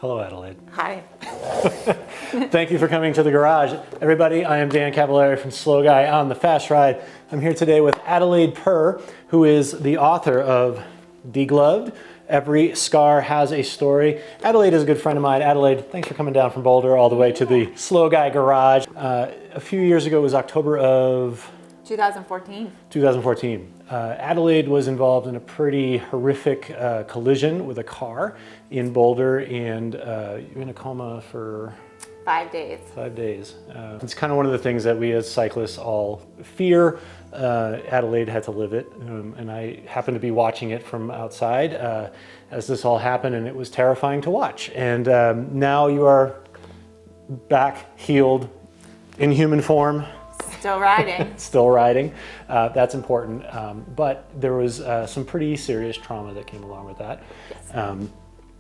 Hello, Adelaide. Hi. Thank you for coming to the garage. Everybody, I am Dan Cavallari from Slow Guy on the Fast Ride. I'm here today with Adelaide Perr, who is the author of Degloved. Every Scar Has a Story. Adelaide is a good friend of mine. Adelaide, thanks for coming down from Boulder all the way to the Slow Guy garage. A few years ago, it was October of 2014. Adelaide was involved in a pretty horrific collision with a car in Boulder, and you're in a coma for 5 days. 5 days. It's kind of one of the things that we as cyclists all fear. Adelaide had to live it, and I happened to be watching it from outside as this all happened, and it was terrifying to watch. And now you are back, healed, in human form. Still riding. Still riding. That's important. But there was some pretty serious trauma that came along with that. Yes.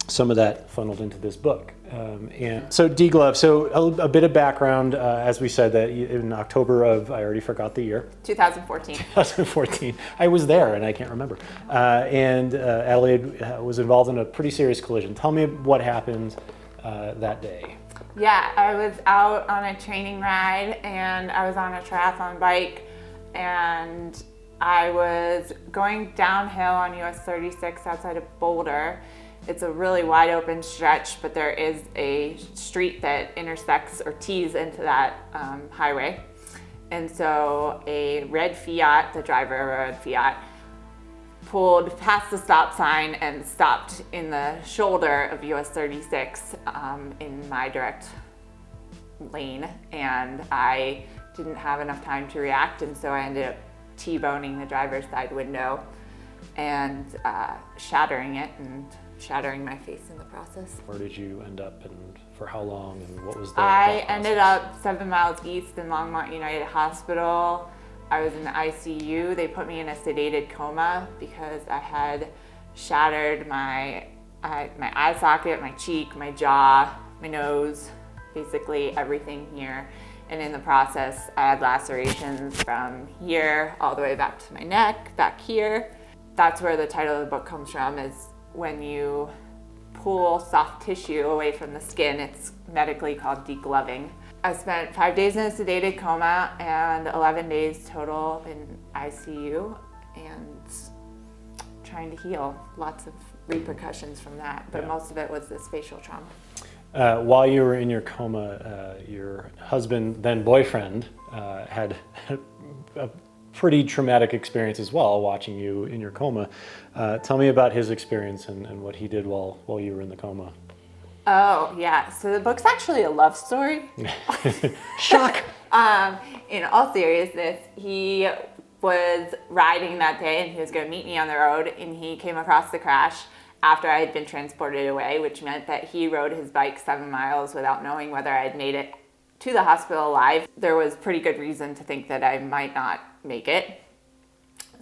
Some of that funneled into this book. And so Degloved, so a bit of background, as we said, that in October of, I already forgot the year. 2014. 2014. I was there and I can't remember. And Adelaide was involved in a pretty serious collision. Tell me what happened that day. Yeah, I was out on a training ride and I was on a triathlon bike and I was going downhill on US 36 outside of Boulder. It's a really wide open stretch, but there is a street that intersects or tees into that highway. And so a red Fiat, the driver of a red Fiat, pulled past the stop sign and stopped in the shoulder of US 36 in my direct lane, and I didn't have enough time to react, and so I ended up T-boning the driver's side window and shattering it and shattering my face in the process. Where did you end up and for how long, and what was the I ended up 7 miles east in Longmont United Hospital. I was in the ICU. They put me in a sedated coma because I had shattered my eye socket, my cheek, my jaw, my nose, basically everything here. And in the process, I had lacerations from here all the way back to my neck, back here. That's where the title of the book comes from, is when you pull soft tissue away from the skin, it's medically called degloving. I spent 5 days in a sedated coma and 11 days total in ICU and trying to heal. Lots of repercussions from that, but most of it was this facial trauma. While you were in your coma, your husband, then boyfriend, had a pretty traumatic experience as well, watching you in your coma. Tell me about his experience and what he did while you were in the coma. Oh, yeah. So the book's actually a love story. Shock! In all seriousness, he was riding that day and he was going to meet me on the road, and he came across the crash after I had been transported away, which meant that he rode his bike 7 miles without knowing whether I had made it to the hospital alive. There was pretty good reason to think that I might not make it.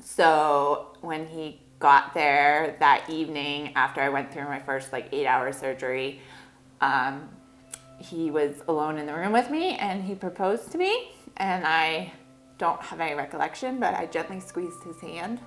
So when he got there that evening after I went through my first 8-hour surgery, he was alone in the room with me and he proposed to me, and I don't have any recollection, but I gently squeezed his hand,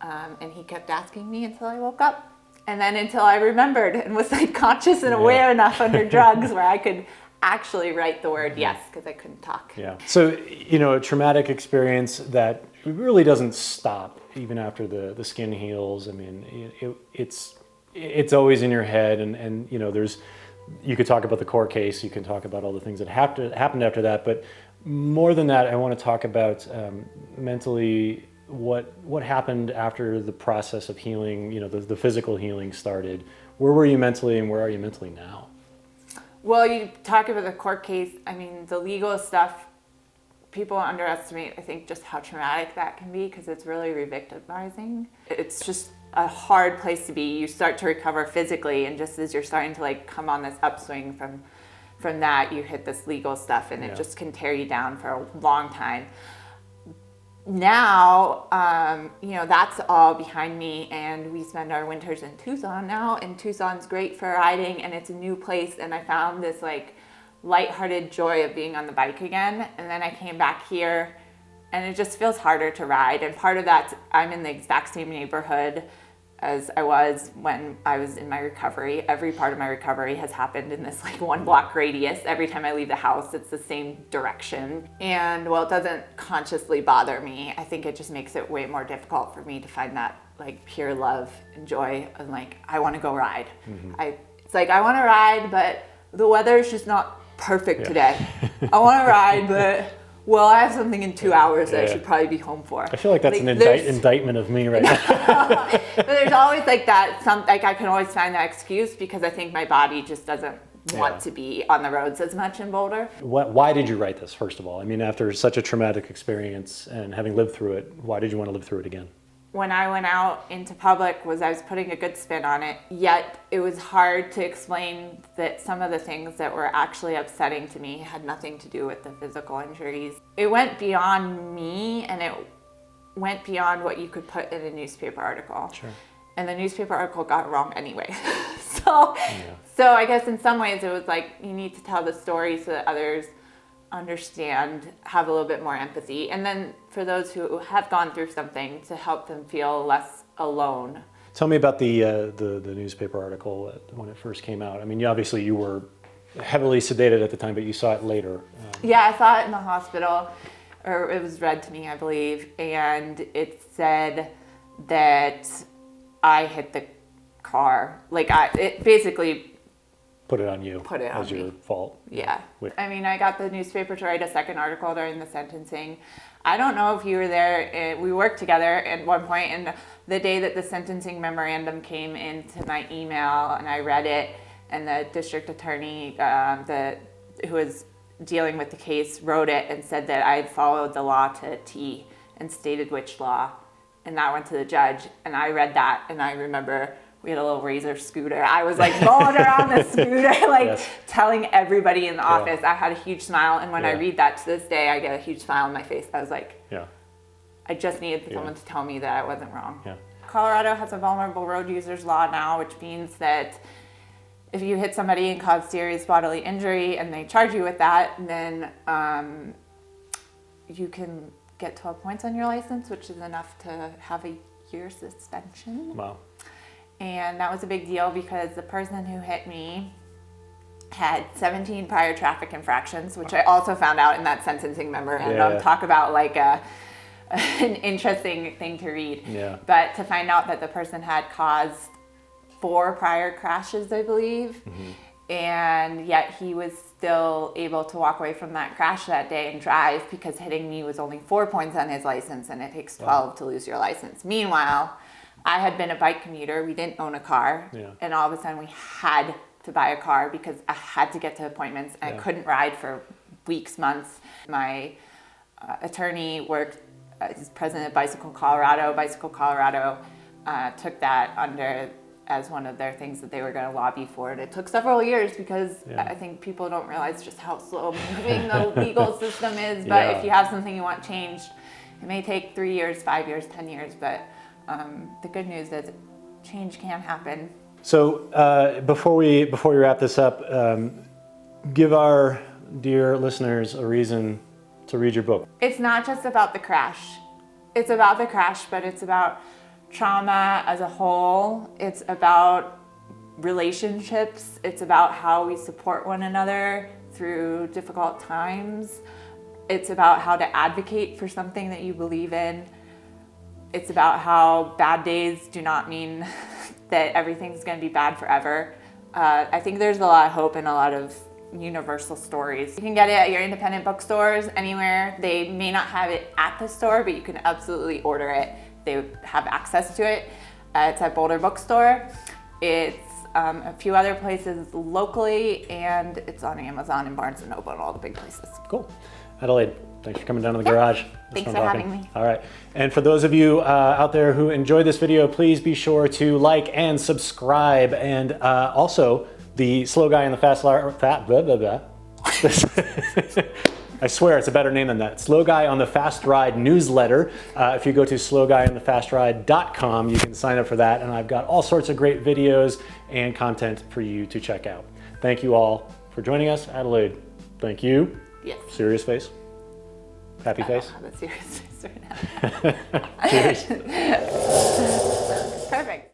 and he kept asking me until I woke up, and then until I remembered and was conscious and aware enough under drugs where I could actually write the word yes, because I couldn't talk. Yeah. So, a traumatic experience that really doesn't stop even after the skin heals. I mean, it's always in your head, and you could talk about the court case, you can talk about all the things that happened after that, but more than that, I want to talk about mentally what happened after the process of healing, the physical healing started. Where were you mentally, and where are you mentally now? Well, you talk about the court case. I mean, the legal stuff, people underestimate, I think, just how traumatic that can be, because it's really re-victimizing. It's just a hard place to be. You start to recover physically, and just as you're starting to come on this upswing from that, you hit this legal stuff, and it just can tear you down for a long time. Now, that's all behind me, and we spend our winters in Tucson now, and Tucson's great for riding, and it's a new place, and I found this lighthearted joy of being on the bike again. And then I came back here, and it just feels harder to ride, and part of that's I'm in the exact same neighborhood as I was when I was in my recovery. Every part of my recovery has happened in this like 1 block radius. Every time I leave the house, it's the same direction. And while it doesn't consciously bother me, I think it just makes it way more difficult for me to find that like pure love and joy and like, I want to go ride. It's like, I want to ride, but the weather is just not perfect today. I want to ride, but well, I have something in 2 hours that I should probably be home for. I feel like that's an indictment of me right now. But there's always like that, like I can always find that excuse because I think my body just doesn't want to be on the roads as much in Boulder. Why did you write this, first of all? I mean, after such a traumatic experience and having lived through it, why did you want to live through it again? When I went out into public I was putting a good spin on it, yet it was hard to explain that some of the things that were actually upsetting to me had nothing to do with the physical injuries. It went beyond me, and it went beyond what you could put in a newspaper article. Sure. And the newspaper article got it wrong anyway. So I guess in some ways it was like, you need to tell the story so that others understand, have a little bit more empathy, and then for those who have gone through something, to help them feel less alone. Tell me about the newspaper article when it first came out. I mean, obviously you were heavily sedated at the time, but you saw it later. Yeah, I saw it in the hospital, or it was read to me, I believe, and it said that I hit the car. Like it basically put it on you. Put it on as your me. fault. Yeah. I mean, I got the newspaper to write a second article during the sentencing. I don't know if you were there. We worked together at one point, and the day that the sentencing memorandum came into my email, and I read it, and the district attorney who was dealing with the case wrote it and said that I had followed the law to a T and stated which law. And that went to the judge, and I read that, and I remember we had a little Razor scooter. I was like going around the scooter, like telling everybody in the office. I had a huge smile, and when I read that to this day, I get a huge smile on my face. I was like, I just needed someone to tell me that I wasn't wrong. Colorado has a vulnerable road users law now, which means that if you hit somebody and cause serious bodily injury and they charge you with that, then you can get 12 points on your license, which is enough to have a year suspension. Wow. And that was a big deal because the person who hit me had 17 prior traffic infractions, which I also found out in that sentencing memorandum. Talk about like an interesting thing to read. But to find out that the person had caused 4 prior crashes, I believe, and yet he was still able to walk away from that crash that day and drive because hitting me was only 4 points on his license, and it takes 12 to lose your license. Meanwhile, I had been a bike commuter. We didn't own a car. And all of a sudden we had to buy a car because I had to get to appointments, and I couldn't ride for weeks, months. My attorney worked as president of Bicycle Colorado. Bicycle Colorado took that under as one of their things that they were going to lobby for. And it took several years because I think people don't realize just how slow moving the legal system is. But if you have something you want changed, it may take 3 years, 5 years, 10 years, but the good news is change can happen. So before we wrap this up, give our dear listeners a reason to read your book. It's not just about the crash. It's about the crash, but it's about trauma as a whole. It's about relationships. It's about how we support one another through difficult times. It's about how to advocate for something that you believe in. It's about how bad days do not mean that everything's going to be bad forever. I think there's a lot of hope and a lot of universal stories. You can get it at your independent bookstores anywhere. They may not have it at the store, but you can absolutely order it. They have access to it. It's at Boulder Bookstore. It's a few other places locally, and it's on Amazon and Barnes & Noble and all the big places. Cool. Adelaide, thanks for coming down to the garage. Thanks for having me. All right. And for those of you out there who enjoyed this video, please be sure to like and subscribe. And also, the Slow Guy and the Fast I swear it's a better name than that. Slow Guy on the Fast Ride newsletter. If you go to slowguyonthefastride.com, you can sign up for that. And I've got all sorts of great videos and content for you to check out. Thank you all for joining us. Adelaide, thank you. Yes. Serious face? Happy face? I don't have a serious face right now. Cheers.